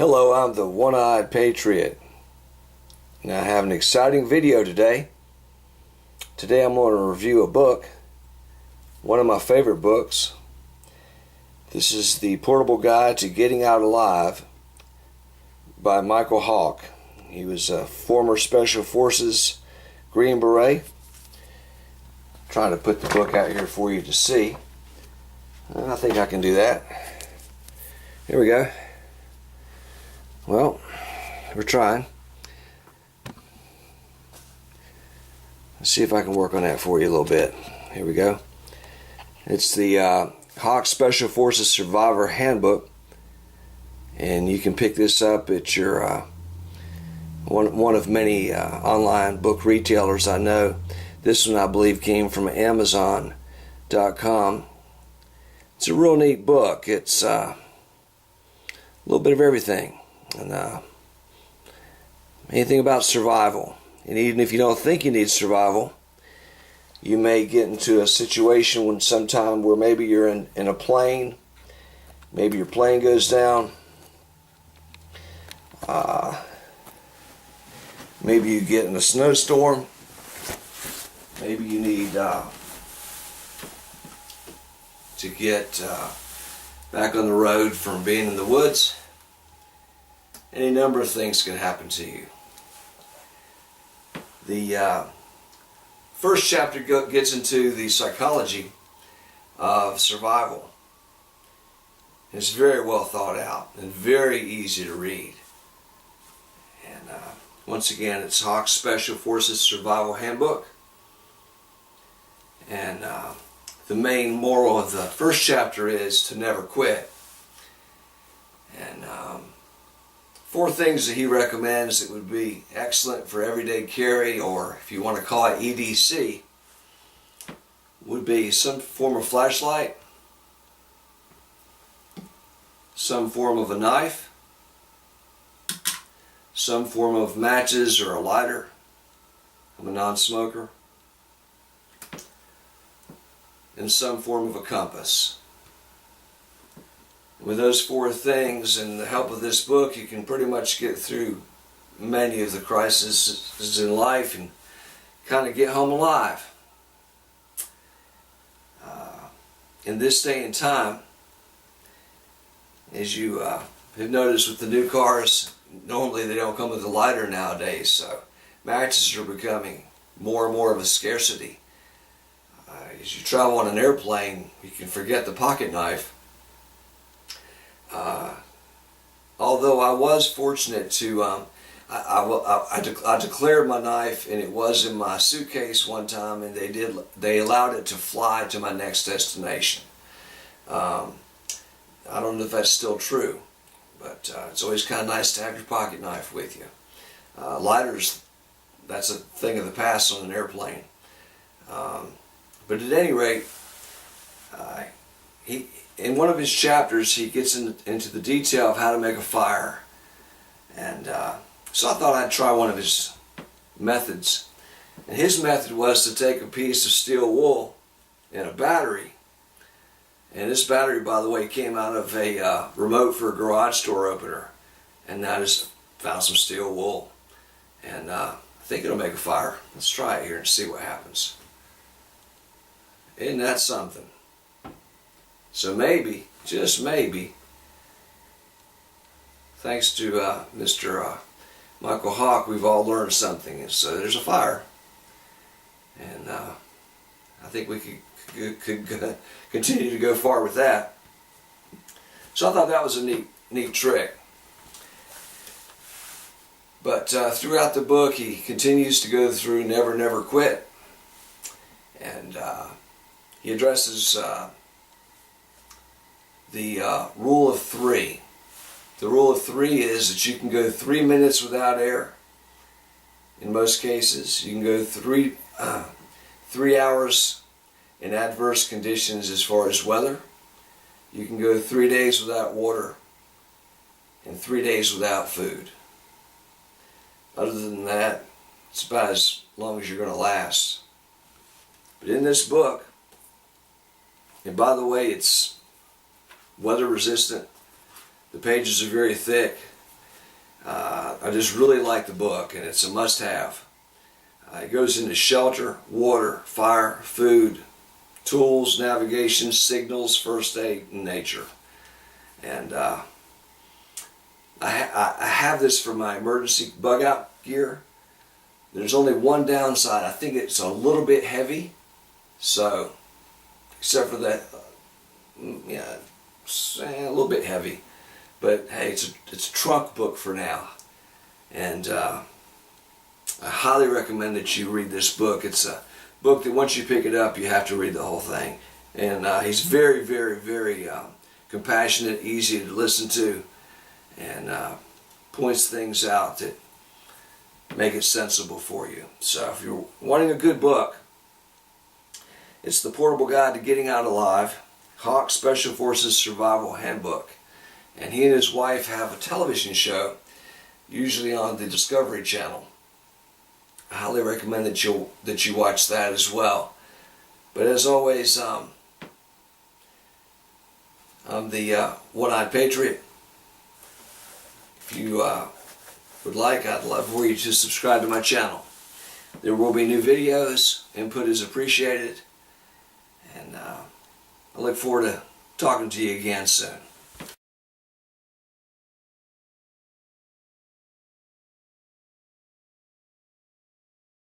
Hello, I'm the One-Eyed Patriot. Now I have an exciting video today. Today I'm going to review a book, one of my favorite books. This is The Portable Guide to Getting Out Alive by Michael Hawke. He was a former Special Forces Green Beret. I'm trying to put the book out here for you to see. I think I can do that. Here we go. Well, we're trying. Let's see if I can work on that for you a little bit. Here we go. It's the Hawke Special Forces Survivor Handbook, and you can pick this up at your one of many online book retailers I know. This one I believe came from Amazon.com. It's a real neat book. It's a little bit of everything, and anything about survival. And even if you don't think you need survival, you may get into a situation when sometime where maybe you're in a plane, maybe your plane goes down, maybe you get in a snowstorm, maybe you need to get back on the road from being in the woods. Any number of things can happen to you. The first chapter gets into the psychology of survival. It's very well thought out and very easy to read. And once again, it's Hawke Special Forces Survival Handbook. And the main moral of the first chapter is to never quit. And 4 things that he recommends that would be excellent for everyday carry, or if you want to call it EDC, would be some form of flashlight, some form of a knife, some form of matches or a lighter. I'm a non-smoker. And some form of a compass. With those 4 things and the help of this book, you can pretty much get through many of the crises in life and kind of get home alive. In this day and time, as you have noticed with the new cars, normally they don't come with a lighter nowadays, so matches are becoming more and more of a scarcity. As you travel on an airplane, you can forget the pocket knife. Although I was fortunate to, I declared my knife, and it was in my suitcase one time, and they allowed it to fly to my next destination. I don't know if that's still true, but it's always kind of nice to have your pocket knife with you. Lighters, that's a thing of the past on an airplane. But at any rate, in one of his chapters, he gets into the detail of how to make a fire. And so I thought I'd try one of his methods. And his method was to take a piece of steel wool and a battery. And this battery, by the way, came out of a remote for a garage door opener. And I just found some steel wool. And I think it'll make a fire. Let's try it here and see what happens. Isn't that something? So maybe, just maybe, thanks to Mr. Michael Hawke, we've all learned something. And so there's a fire. And I think we could continue to go far with that. So I thought that was a neat trick. But throughout the book, he continues to go through never quit. And he addresses the rule of 3. The rule of 3 is that you can go 3 minutes without air. In most cases, you can go 3 hours in adverse conditions as far as weather. You can go 3 days without water and 3 days without food. Other than that, it's about as long as you're going to last. But in this book, and by the way, it's weather resistant. The pages are very thick. I just really like the book, and it's a must-have. It goes into shelter, water, fire, food, tools, navigation, signals, first aid, and nature. And I have this for my emergency bug out gear. There's only one downside. I think it's a little bit heavy. So, except for that, yeah, a little bit heavy. But hey, it's a trunk book for now. And I highly recommend that you read this book. It's a book that once you pick it up, you have to read the whole thing. And he's very, very, very compassionate, easy to listen to, and points things out that make it sensible for you. So if you're wanting a good book, it's The Portable Guide to Getting Out Alive, Hawke Special Forces Survival Handbook. And he and his wife have a television show, usually on the Discovery Channel. I highly recommend that you watch that as well. But as always, I'm the Eyed Patriot. If you would like, I'd love for you to subscribe to my channel. There will be new videos. Input is appreciated. And I look forward to talking to you again soon.